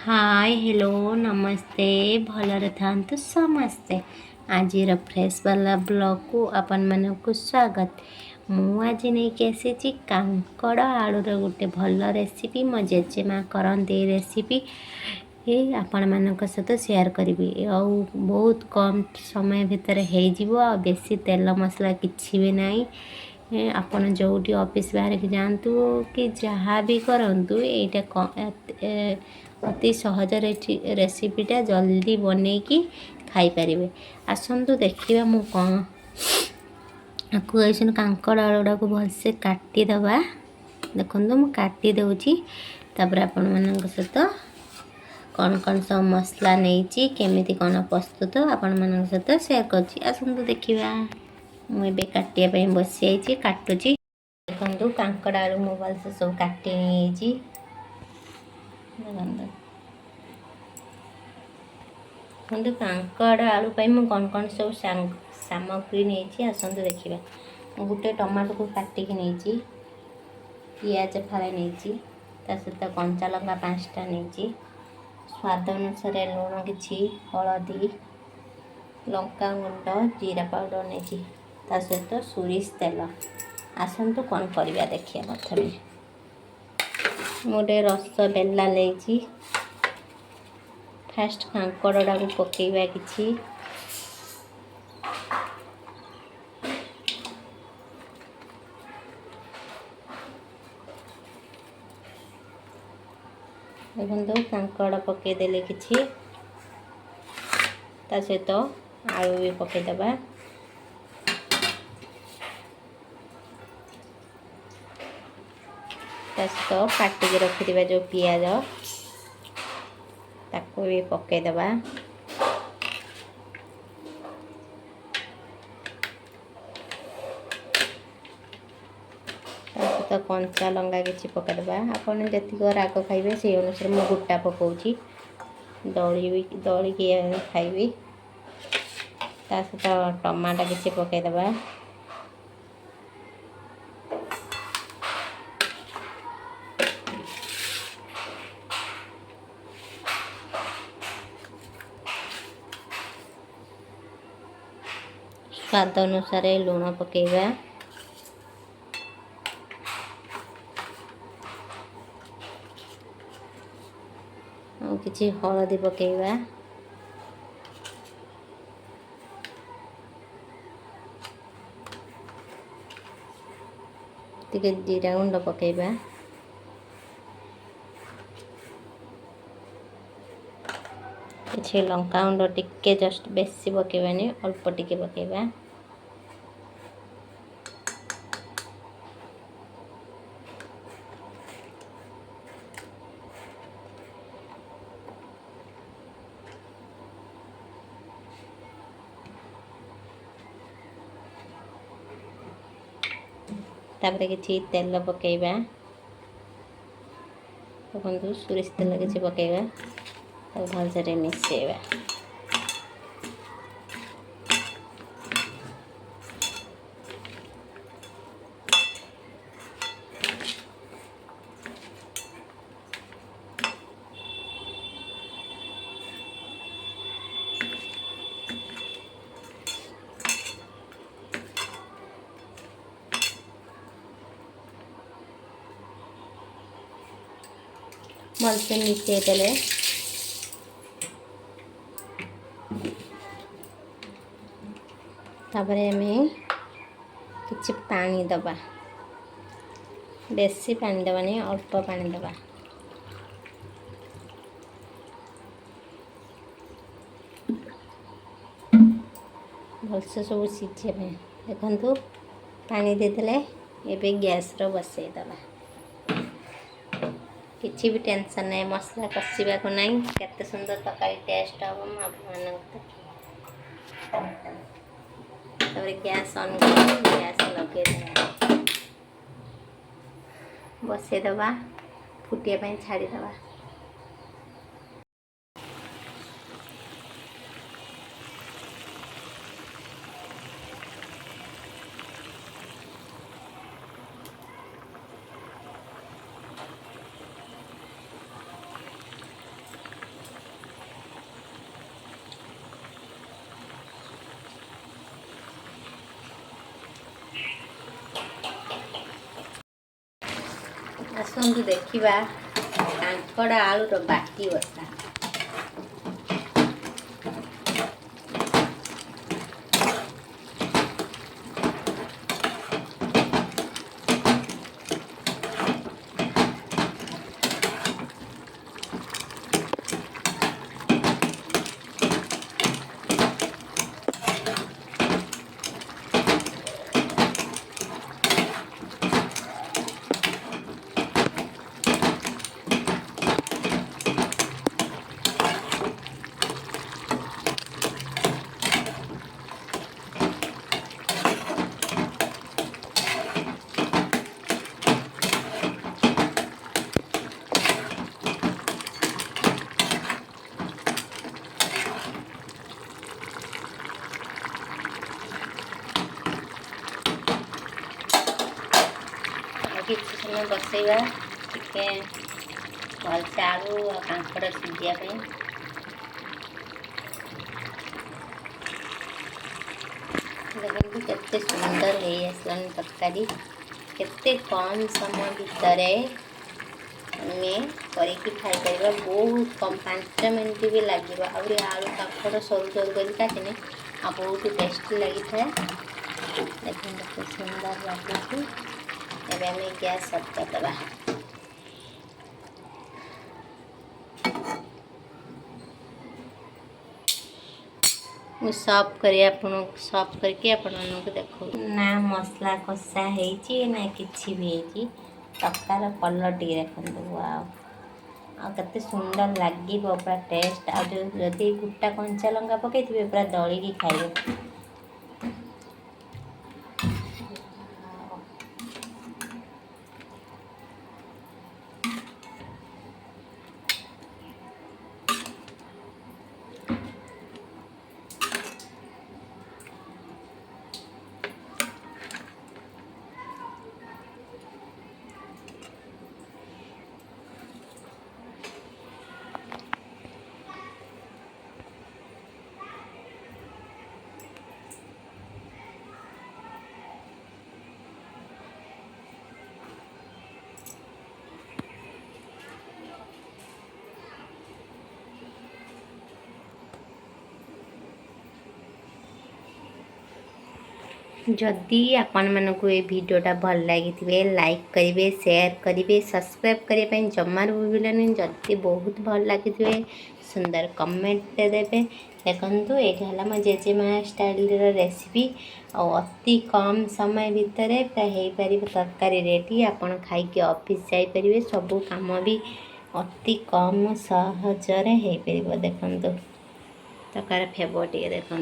Hi hello नमस्ते भलरे थांतु समस्ते आज फ्रेश वाला ब्लॉग को अपन मन को स्वागत। मु आज नहीं आसी कांकड़ आलूर गोटे भल रेसिपी मो जेजेमा करते रेसिपी ये आपण मान सहित सेयार करी बहुत कम समय भितर हो बेसी तेल मसला किसी भी नहीं। ଆପଣ ଯେଉଁଠି ଅଫିସ୍ ବାହାରିକି ଯାଆନ୍ତୁ କି ଯାହା ବି କରନ୍ତୁ ଏଇଟା ଅତି ସହଜରେ ରେସିପିଟା ଜଲ୍ଦି ବନେଇକି ଖାଇପାରିବେ। ଆସନ୍ତୁ ଦେଖିବା ମୁଁ କ'ଣ ଆକୁ ଏଇସନ କାଙ୍କଡ଼ ଆଳୁଟାକୁ ଭଲସେ କାଟିଦେବା। ଦେଖନ୍ତୁ ମୁଁ କାଟି ଦେଉଛି, ତାପରେ ଆପଣମାନଙ୍କ ସହିତ କ'ଣ କ'ଣ ସବୁ ମସଲା ନେଇଛି କେମିତି କ'ଣ ପ୍ରସ୍ତୁତ ଆପଣମାନଙ୍କ ସହିତ ସେୟାର କରୁଛି। ଆସନ୍ତୁ ଦେଖିବା। ମୁଁ ଏବେ କାଟିବା ପାଇଁ ବସି ଯାଇଛି, କାଟୁଛି। ଦେଖନ୍ତୁ କାଙ୍କଡ଼ ଆଳୁ ମୁଁ ଭଲସେ ସବୁ କାଟି ନେଇଯାଇଛି। ଦେଖନ୍ତୁ କାଙ୍କଡ଼ ଆଳୁ ପାଇଁ ମୁଁ କ'ଣ କ'ଣ ସବୁ ସାମଗ୍ରୀ ନେଇଛି ଆସନ୍ତୁ ଦେଖିବା। ମୁଁ ଗୋଟେ ଟମାଟୋକୁ କାଟିକି ନେଇଛି, ପିଆଜ ଫାଳେ ନେଇଛି, ତା ସହିତ କଞ୍ଚା ଲଙ୍କା 5ଟା ନେଇଛି, ସ୍ୱାଦ ଅନୁସାରେ ଲୁଣ କିଛି, ହଳଦୀ, ଲଙ୍କା ଗୁଣ୍ଡ, ଜିରା ପାଉଡ଼ର ନେଇଛି, ତା ସହିତ ସୋରିଷ ତେଲ। ଆସନ୍ତୁ କ'ଣ କରିବା ଦେଖିବା। ପ୍ରଥମେ ଗୋଟେ ରସ ବେଲା ନେଇଛି। ଫାଷ୍ଟ କାଙ୍କଡ଼ଟାକୁ ପକେଇବା କିଛି। ଦେଖନ୍ତୁ କାଙ୍କଡ଼ ପକେଇଦେଲେ କିଛି, ତା ସହିତ ଆଳୁ ବି ପକେଇଦେବା। ତା ସହିତ କାଟିକି ରଖିଥିବା ଯେଉଁ ପିଆଜ ତାକୁ ବି ପକେଇଦେବା। ତା ସହିତ କଞ୍ଚା ଲଙ୍କା କିଛି ପକେଇଦେବା। ଆପଣ ଯେତିକି ରାଗ ଖାଇବେ ସେଇ ଅନୁସାରେ ମୁଁ ଗୋଟା ପକାଉଛି, ଦଳିକି ଖାଇବି। ତା ସହିତ ଟମାଟୋ କିଛି ପକେଇଦେବା। ସ୍ୱାଦ ଅନୁସାରେ ଲୁଣ ପକେଇବା। ଆଉ କିଛି ହଳଦୀ ପକେଇବା। ଟିକେ ଜିରା ଗୁଣ୍ଡ ପକେଇବା। କିଛି ଲଙ୍କା ଗୁଣ୍ଡ ଟିକେ ଜଷ୍ଟ ବେଶୀ ପକେଇବାନି, ଅଳ୍ପ ଟିକେ ପକେଇବା। ତାପରେ କିଛି ତେଲ ପକେଇବା। ଦେଖନ୍ତୁ ସୋରିଷ ତେଲ କିଛି ପକେଇବା, ତାକୁ ଭଲସେ ମିଶାଇବା। भलसे मिसई देले तापर हमें किछि पानी दबा। बेसी पानी दबानी, अल्प पानी दबा। भलसे सब सीझे में देखंतु पानी देदेले। एबे गैस रो बसई दबा। किसी भी टेंशन नहीं, मसला कषा को नहीं। केते सुंदर तकारी टेस्ट हम गैस ऑन कर गैस लगे बसई दबा, फुटिया ପାଇଁ छाड़ी दबा। ଆସନ୍ତୁ ଦେଖିବା କାଙ୍କଡ଼ ଆଳୁର ବାଟି ବସା। କିଛି ସମୟ ବସେଇବା ଟିକେ ଭଲସେ ଆଳୁ ଆଉ କାଙ୍କଡ଼ ସିଝିବା ପାଇଁ। ଦେଖନ୍ତୁ କେତେ ସୁନ୍ଦର ହେଇ ଆସିଲାଣି ତରକାରୀ। କେତେ କମ୍ ସମୟ ଭିତରେ ଆମେ କରିକି ଖାଇପାରିବା। ବହୁତ କମ୍ 5 ମିନିଟ୍ ବି ଲାଗିବ। ଆହୁରି ଆଳୁ କାଙ୍କଡ଼ ସରୁ ସରୁ କରି କାଟିଲେ ଆଉ ବହୁତ ଟେଷ୍ଟି ଲାଗିଥାଏ। ଦେଖନ୍ତୁ କେତେ ସୁନ୍ଦର ଲାଗୁଛି। ଏବେ ଆମେ ଗ୍ୟାସ୍ ଅଫ୍ କରିଦେବା। ମୁଁ ସର୍ଭ କରିକି ଆପଣମାନଙ୍କୁ ଦେଖାଉଛି। ନା ମସଲା କଷା ହେଇଛି ନା କିଛି ବି ହେଇଛି। ତରକାରୀର କଲର୍ ଟିକେ ଦେଖନ୍ତୁ। ୱାଓ, ଆଉ କେତେ ସୁନ୍ଦର ଲାଗିବ ପୁରା ଟେଷ୍ଟ। ଆଉ ଯଦି ଗୋଟା କଞ୍ଚା ଲଙ୍କା ପକାଇଥିବେ ପୁରା ଦଳିକି ଖାଇବେ। जदि आपण मानकु ए वीडियोटा भल लगी लाइक करेंगे, शेयर करेंगे, सब्सक्राइब करने जमार भूलनी। जदि बहुत भल लगी सुंदर कमेंट देवे। देखो ये मो जेजेमा स्टाइल रेसिपी अति कम समय भितर हो पार तरकारी रेडी। आपड़ खाई ऑफिस जापर सबू कम भी अति कम सहजरे हो पार। देखो तकार फेब टे देखु।